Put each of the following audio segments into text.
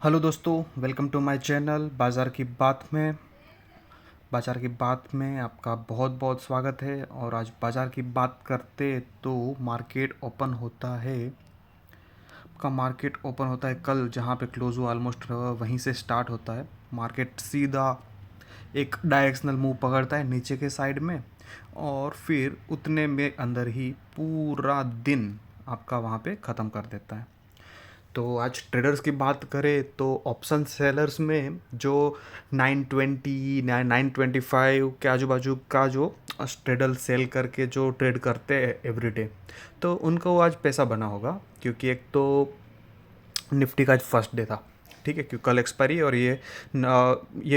Hello दोस्तों, welcome to my channel बाज़ार की बात में आपका बहुत बहुत स्वागत है। और आज बाज़ार की बात करते तो मार्केट ओपन होता है कल, जहाँ पे क्लोज हुआ ऑलमोस्ट वहीं से स्टार्ट होता है। मार्केट सीधा एक डायरेक्शनल मूव पकड़ता है नीचे के साइड में, और फिर उतने में अंदर ही पूरा दिन आपका वहाँ पे ख़त्म कर देता है। तो आज ट्रेडर्स की बात करें तो ऑप्शन सेलर्स में जो 920 925 के आजू बाजू का जो ट्रेडर सेल करके जो ट्रेड करते हैं एवरीडे, तो उनको आज पैसा बना होगा, क्योंकि एक तो निफ्टी का आज फर्स्ट डे था। ठीक है, क्योंकि कल एक्सपायरी और ये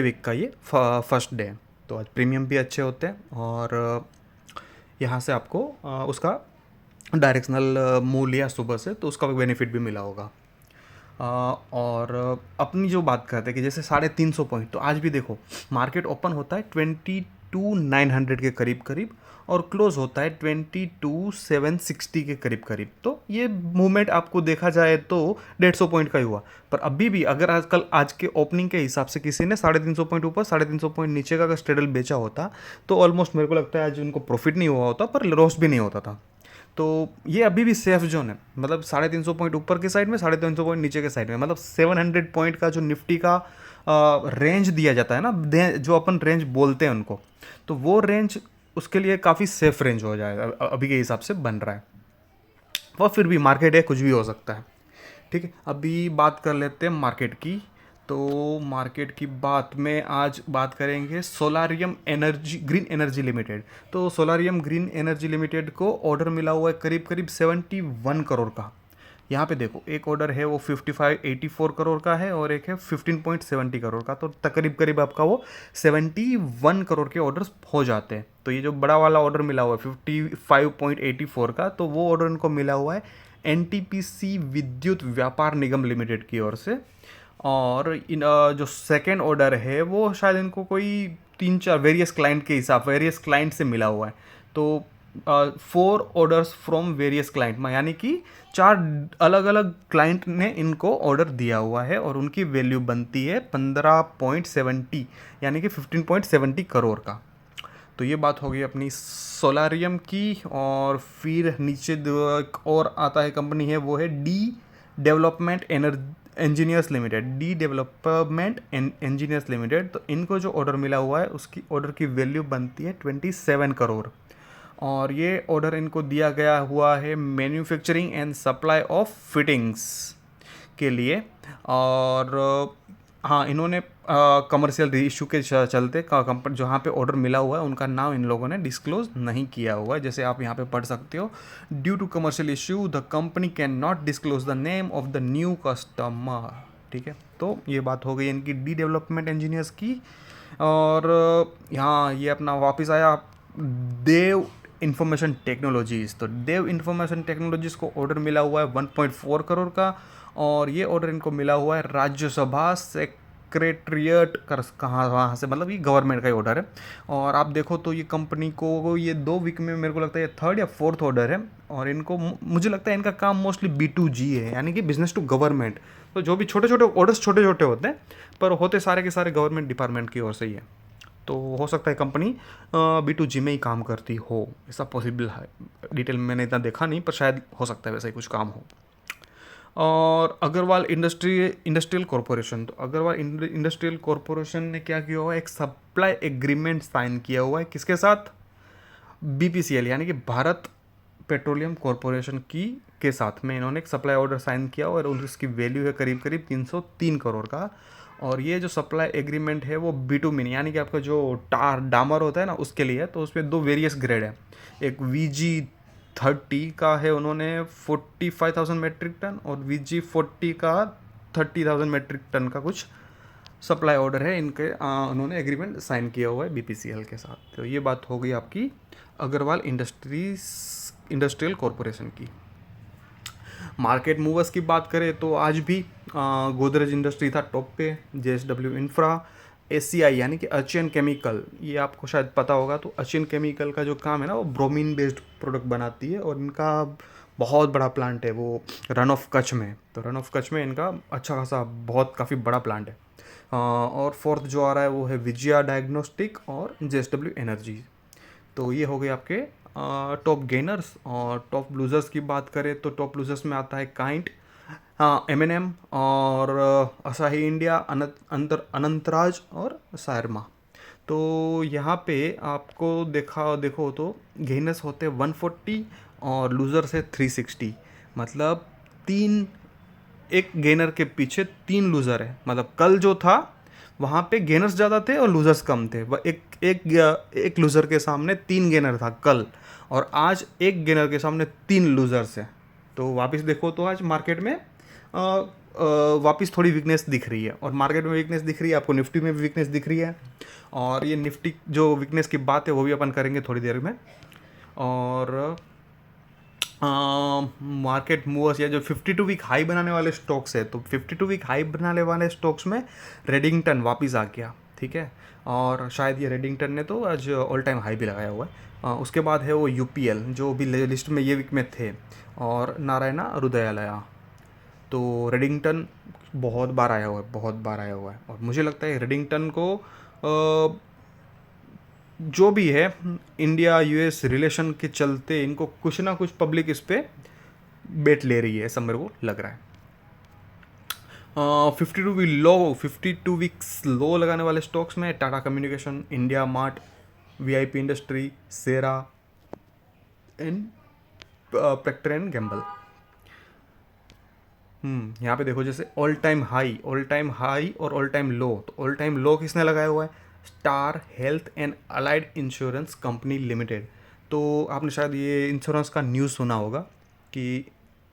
वीक का ये फर्स्ट डे है। तो आज प्रीमियम भी अच्छे होते हैं, और यहाँ से आपको उसका डायरेक्शनल मूव लिया सुबह से, तो उसका बेनिफिट भी मिला होगा। और अपनी जो बात करते हैं कि जैसे 350 पॉइंट, तो आज भी देखो मार्केट ओपन होता है 22,900 के करीब करीब, और क्लोज होता है 22,760 के करीब करीब। तो ये मूवमेंट आपको देखा जाए तो 150 पॉइंट का ही हुआ। पर अभी भी अगर आजकल आज के ओपनिंग के हिसाब से किसी ने 350 पॉइंट ऊपर 350 पॉइंट नीचे का अगर स्ट्रेडल बेचा होता, तो ऑलमोस्ट मेरे को लगता है आज उनको प्रॉफिट नहीं हुआ होता, पर लॉस भी नहीं होता था। तो ये अभी भी सेफ जोन है, मतलब 350 पॉइंट ऊपर के साइड में, 350 पॉइंट नीचे के साइड में, मतलब 700 पॉइंट का जो निफ्टी का रेंज दिया जाता है ना, जो अपन रेंज बोलते हैं उनको, तो वो रेंज उसके लिए काफ़ी सेफ रेंज हो जाएगा, अभी के हिसाब से बन रहा है। वह फिर भी मार्केट है, कुछ भी हो सकता है। ठीक है, अभी बात कर लेते हैं मार्केट की। तो मार्केट की बात में आज बात करेंगे solarium energy green energy limited. तो सोलारियम ग्रीन एनर्जी लिमिटेड को ऑर्डर मिला हुआ है करीब करीब 71 करोड़ का। यहाँ पे देखो, एक ऑर्डर है वो 54 का है, और एक है 15.70 करोड़ का। तो तकरीब करीब आपका वो 71 करोड़ के ऑर्डर्स हो जाते हैं। तो ये जो बड़ा वाला ऑर्डर मिला हुआ है 55.84 का, तो वो ऑर्डर इनको मिला हुआ है एनटीपीसी विद्युत व्यापार निगम लिमिटेड की ओर से। और जो सेकेंड ऑर्डर है वो शायद इनको कोई 3 4 वेरियस क्लाइंट से मिला हुआ है। तो 4 ऑर्डर्स फ्रॉम वेरियस क्लाइंट, यानी कि 4 अलग अलग क्लाइंट ने इनको ऑर्डर दिया हुआ है, और उनकी वैल्यू बनती है 15.70, यानी कि 15.70 करोड़ का। तो ये बात हो गई अपनी सोलारियम की। और फिर नीचे एक और आता है कंपनी है, वो है डी डेवलपमेंट इंजीनियर्स लिमिटेड। तो इनको जो ऑर्डर मिला हुआ है उसकी ऑर्डर की वैल्यू बनती है 27 करोड़। और ये ऑर्डर इनको दिया गया हुआ है manufacturing and supply of fittings के लिए। और हाँ, इन्होंने कमर्शियल इशू के चलते कंपनी जहाँ पे ऑर्डर मिला हुआ है उनका नाम इन लोगों ने डिस्क्लोज नहीं किया हुआ है। जैसे आप यहाँ पे पढ़ सकते हो, due to commercial issue the company can not disclose the name of the new customer. ठीक है, तो ये बात हो गई इनकी डी डेवलपमेंट इंजीनियर्स की। और यहाँ ये अपना वापस आया देव इंफॉर्मेशन टेक्नोलॉजीज़। तो देव इंफॉर्मेशन टेक्नोलॉजीज़ को ऑर्डर मिला हुआ है 1.4 करोड़ का। और ये ऑर्डर इनको मिला हुआ है राज्यसभा सेक्रेटरिएट कर कहाँ वहाँ से, मतलब ये गवर्नमेंट का ही ऑर्डर है। और आप देखो तो ये कंपनी को ये 2 वीक में मेरे को लगता है ये थर्ड या फोर्थ ऑर्डर है। और इनको मुझे लगता है इनका काम मोस्टली B2G है, यानी कि बिजनेस टू गवर्नमेंट। तो जो भी छोटे छोटे ऑर्डर्स छोटे छोटे होते हैं, पर होते सारे के सारे गवर्नमेंट डिपार्टमेंट की ओर से ही है। तो हो सकता है कंपनी B2G में ही काम करती हो, ऐसा पॉसिबल है। डिटेल में मैंने इतना देखा नहीं, पर शायद हो सकता है वैसा ही कुछ काम हो। और अग्रवाल इंडस्ट्रियल कॉरपोरेशन। तो अग्रवाल इंडस्ट्रियल कॉरपोरेशन ने क्या किया हुआ है, एक सप्लाई एग्रीमेंट साइन किया हुआ है किसके साथ, BPCL यानी कि भारत पेट्रोलियम कॉरपोरेशन की के साथ में इन्होंने एक सप्लाई ऑर्डर साइन किया, और उसकी वैल्यू है करीब करीब 303 करोड़ का। और ये जो सप्लाई एग्रीमेंट है वो B2 यानी कि आपका जो डामर होता है ना उसके लिए है। तो उसमें 2 वेरियस ग्रेड है, एक VG30 का है उन्होंने 45,000 मेट्रिक टन, और VG40 का 30,000 मेट्रिक टन का कुछ सप्लाई ऑर्डर है इनके। उन्होंने एग्रीमेंट साइन किया हुआ है BPCL के साथ। तो ये बात हो गई आपकी अग्रवाल इंडस्ट्रियल कॉरपोरेशन की। मार्केट मूवर्स की बात करें तो आज भी गोदरेज इंडस्ट्री था टॉप पे, JSW इंफ्रा, ACI यानी कि अर्चियन केमिकल, ये आपको शायद पता होगा। तो अर्चियन केमिकल का जो काम है ना, वो ब्रोमीन बेस्ड प्रोडक्ट बनाती है, और इनका बहुत बड़ा प्लांट है वो, रन ऑफ कच्छ में। तो रन ऑफ कच्छ में इनका अच्छा खासा बहुत काफ़ी बड़ा प्लांट है। और फोर्थ जो आ रहा है वो है विजया डायग्नोस्टिक और JSW एनर्जी। तो ये हो गए आपके टॉप गेनर्स। और टॉप लूजर्स की बात करें तो टॉप लूजर्स में आता है काइंड, M&M और असाही इंडिया, अनंतराज और सायरमा। तो यहाँ पे आपको देखो तो गेनर्स होते 140 और लूजर्स है 360। मतलब तीन, एक गेनर के पीछे तीन लूज़र है। मतलब कल जो था वहाँ पे गेनर्स ज़्यादा थे और लूज़र्स कम थे। वह एक लूज़र के सामने तीन गेनर था कल, और आज एक गेनर के सामने तीन लूज़र्स हैं। तो वापस देखो तो आज मार्केट में वापस थोड़ी वीकनेस दिख रही है, और मार्केट में वीकनेस दिख रही है, आपको निफ्टी में भी वीकनेस दिख रही है। और ये निफ्टी जो वीकनेस की बात है वो भी अपन करेंगे थोड़ी देर में। और मार्केट मूवर्स या जो 52 वीक हाई बनाने वाले स्टॉक्स है, तो 52 वीक हाई बनाने वाले स्टॉक्स में रेडिंगटन वापस आ गया, ठीक है। और शायद ये रेडिंगटन ने तो आज ऑल टाइम हाई भी लगाया हुआ है। उसके बाद है वो UPL जो भी लिस्ट में ये वीक में थे, और नारायणा हृदयालया। तो रेडिंगटन बहुत बार आया हुआ है, बहुत बार आया हुआ है, और मुझे लगता है रेडिंगटन को जो भी है इंडिया US रिलेशन के चलते इनको कुछ ना कुछ पब्लिक इस पे बेट ले रही है, ऐसा मेरे को लग रहा है। 52 वीक्स लो लगाने वाले स्टॉक्स में Tata communication, India mart, VIP industry, Cera and Procter and Gamble. यहाँ पे देखो जैसे ऑल टाइम हाई और ऑल टाइम लो। तो ऑल टाइम लो किसने लगाया हुआ है? Star Health and Allied Insurance Company Limited. तो आपने शायद ये इंश्योरेंस का न्यूज़ सुना होगा कि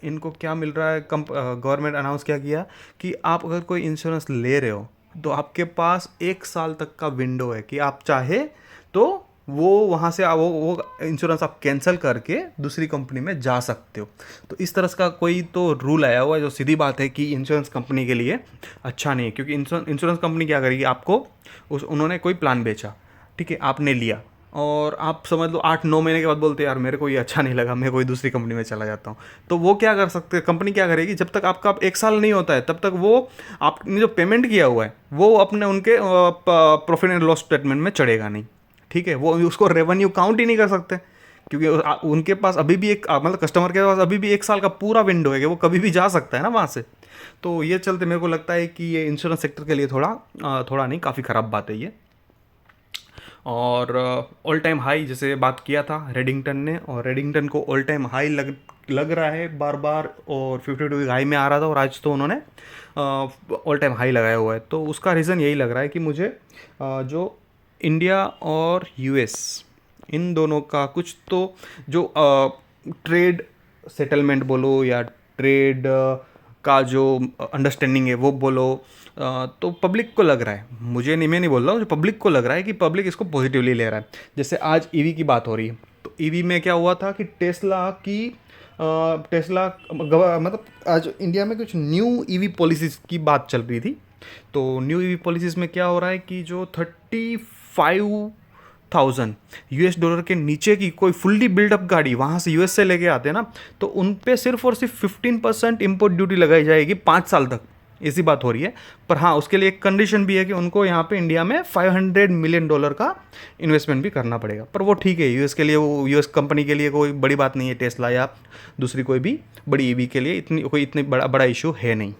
इनको क्या मिल रहा है। गवर्नमेंट अनाउंस क्या किया कि आप अगर कोई इंश्योरेंस ले रहे हो तो आपके पास 1 साल तक का विंडो है कि आप चाहे तो वो वहाँ से वो इंश्योरेंस आप कैंसिल करके दूसरी कंपनी में जा सकते हो। तो इस तरह का कोई तो रूल आया हुआ है, जो सीधी बात है कि इंश्योरेंस कंपनी के लिए अच्छा नहीं है। क्योंकि इंश्योरेंस कंपनी क्या करेगी, आपको उन्होंने कोई प्लान बेचा, ठीक है, आपने लिया, और आप समझ लो 8-9 महीने के बाद बोलते यार मेरे को ये अच्छा नहीं लगा, मैं कोई दूसरी कंपनी में चला जाता हूँ। तो वो क्या कर सकते हैं, कंपनी क्या करेगी, जब तक आपका 1 साल नहीं होता है तब तक वो आपने जो पेमेंट किया हुआ है वो अपने उनके प्रॉफिट एंड लॉस स्टेटमेंट में चढ़ेगा नहीं, ठीक है। वो उसको रेवेन्यू काउंट ही नहीं कर सकते, क्योंकि उनके पास अभी भी मतलब कस्टमर के पास अभी भी 1 साल का पूरा विंडो है कि वो कभी भी जा सकता है ना वहाँ से। तो ये चलते मेरे को लगता है कि ये इंश्योरेंस सेक्टर के लिए थोड़ा नहीं, काफ़ी ख़राब बात है ये। और ऑल टाइम हाई जैसे बात किया था रेडिंगटन ने, और रेडिंगटन को ऑल टाइम हाई लग रहा है बार बार, और 52 हाई में आ रहा था, और आज तो उन्होंने ऑल टाइम हाई लगाया हुआ है। तो उसका रीज़न यही लग रहा है कि मुझे जो इंडिया और US इन दोनों का कुछ तो जो ट्रेड सेटलमेंट बोलो या ट्रेड का जो अंडरस्टैंडिंग है वो बोलो, तो पब्लिक को लग रहा है, मुझे नहीं, मैं नहीं बोल रहा हूँ, जो पब्लिक को लग रहा है कि पब्लिक इसको पॉजिटिवली ले रहा है। जैसे आज EV की बात हो रही है, तो EV में क्या हुआ था कि मतलब आज इंडिया में कुछ न्यू EV पॉलिसीज़ की बात चल रही थी। तो न्यू EV पॉलिसीज़ में क्या हो रहा है कि जो 35,000 $US के नीचे की कोई फुल्ली बिल्डअप गाड़ी वहाँ से US से लेके आते हैं ना, तो उन पे सिर्फ और सिर्फ 15% इम्पोर्ट ड्यूटी लगाई जाएगी 5 साल तक, ऐसी बात हो रही है। पर हाँ, उसके लिए एक कंडीशन भी है कि उनको यहाँ पे इंडिया में $500 मिलियन का इन्वेस्टमेंट भी करना पड़ेगा। पर वो ठीक है, US के लिए, वो US कंपनी के लिए कोई बड़ी बात नहीं है, टेस्ला या दूसरी कोई भी बड़ी EV के लिए इतनी बड़ा इशू है नहीं,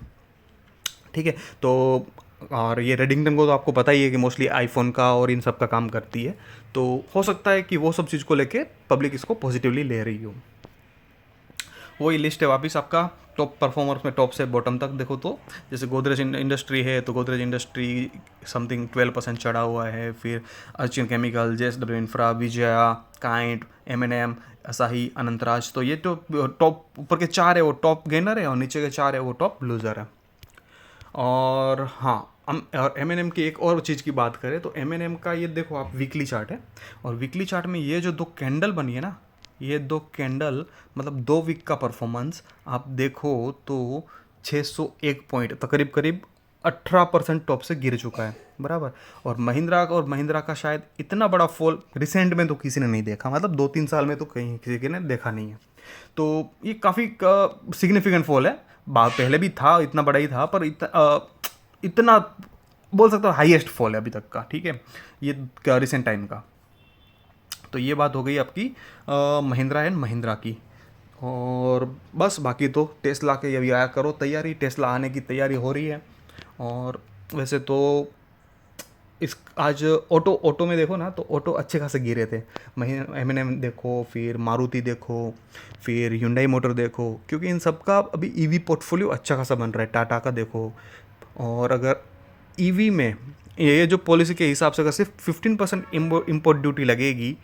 ठीक है। तो और ये रेडिंगटन को तो आपको पता ही है कि मोस्टली आईफोन का और इन सब का काम करती है। तो हो सकता है कि वो सब चीज़ को लेके पब्लिक इसको पॉजिटिवली ले रही हो। वही लिस्ट है वापस आपका टॉप परफॉर्मर्स में, टॉप से बॉटम तक देखो तो जैसे गोदरेज इंडस्ट्री है, तो गोदरेज इंडस्ट्री समथिंग 12% चढ़ा हुआ है। फिर urchin chemical, JSW infra, Vijaya, kind, M&M, असाही, अनंतराज। तो ये तो टॉप ऊपर के 4 है वो टॉप गेनर है, और नीचे के 4 है वो टॉप लूज़र है। और हाँ, और M&M की एक और चीज़ की बात करें तो M&M का ये देखो आप वीकली चार्ट है, और वीकली चार्ट में ये जो 2 कैंडल बनी है ना, ये 2 कैंडल मतलब 2 वीक का परफॉर्मेंस आप देखो तो 601 पॉइंट, तो करीब करीब 18% टॉप से गिर चुका है, बराबर। और महिंद्रा का शायद इतना बड़ा फॉल रिसेंट में तो किसी ने नहीं देखा, मतलब 2-3 साल में तो कहीं किसी ने देखा नहीं है। तो ये काफ़ी सिग्निफिकेंट फॉल है। पहले भी था, इतना बड़ा ही था, पर इतना बोल सकता हूँ हाईएस्ट फॉल है अभी तक का, ठीक है, ये रिसेंट टाइम का। तो ये बात हो गई आपकी महिंद्रा एंड महिंद्रा की। और बस बाकी तो टेस्ला के अभी आया करो तैयारी, टेस्ला आने की तैयारी हो रही है। और वैसे तो इस आज ऑटो में देखो ना, तो ऑटो अच्छे खासे गिरे थे। M&M देखो, फिर मारुति देखो, फिर Hyundai मोटर देखो, क्योंकि इन सब का अभी ईवी पोर्टफोलियो अच्छा खासा बन रहा है। टाटा का देखो। और अगर ईवी में ये जो पॉलिसी के हिसाब से अगर सिर्फ 15% इम्पोर्ट ड्यूटी लगेगी,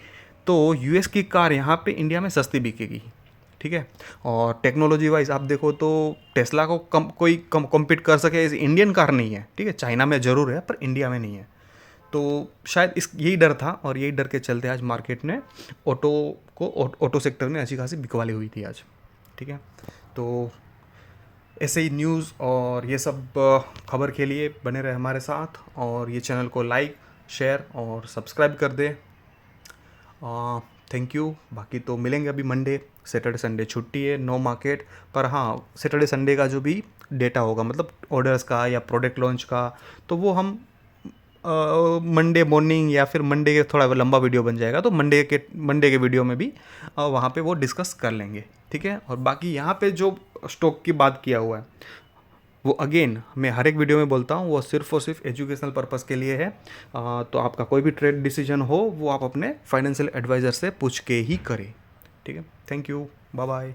तो यूएस की कार यहाँ पे इंडिया में सस्ती बिकेगी, ठीक है। और टेक्नोलॉजी वाइज आप देखो तो टेस्ला को कोई कम्पीट कर सके ऐसी इंडियन कार नहीं है, ठीक है। चाइना में ज़रूर है पर इंडिया में नहीं है। तो शायद इस यही डर था, और यही डर के चलते आज मार्केट ने ऑटो सेक्टर में अच्छी खासी बिकवाली हुई थी आज, ठीक है। तो ऐसे ही न्यूज़ और ये सब खबर के लिए बने रहे हमारे साथ, और ये चैनल को लाइक, शेयर और सब्सक्राइब कर दे। Thank you. बाकी तो मिलेंगे अभी मंडे, सैटरडे संडे छुट्टी है, नो मार्केट। पर हाँ, सैटरडे संडे का जो भी डेटा होगा, मतलब ऑर्डर्स का या प्रोडक्ट लॉन्च का, तो वो हम मंडे मॉर्निंग या फिर मंडे के थोड़ा लंबा वीडियो बन जाएगा, तो मंडे के वीडियो में भी वहाँ पे वो डिस्कस कर लेंगे, ठीक है। और बाकी यहाँ पे जो स्टॉक की बात किया हुआ है, वो अगेन मैं हर एक वीडियो में बोलता हूँ, वो सिर्फ और सिर्फ एजुकेशनल पर्पज़ के लिए है। तो आपका कोई भी ट्रेड डिसीजन हो, वो आप अपने फाइनेंशियल एडवाइज़र से पूछ के ही करें, ठीक है। Thank you, bye bye.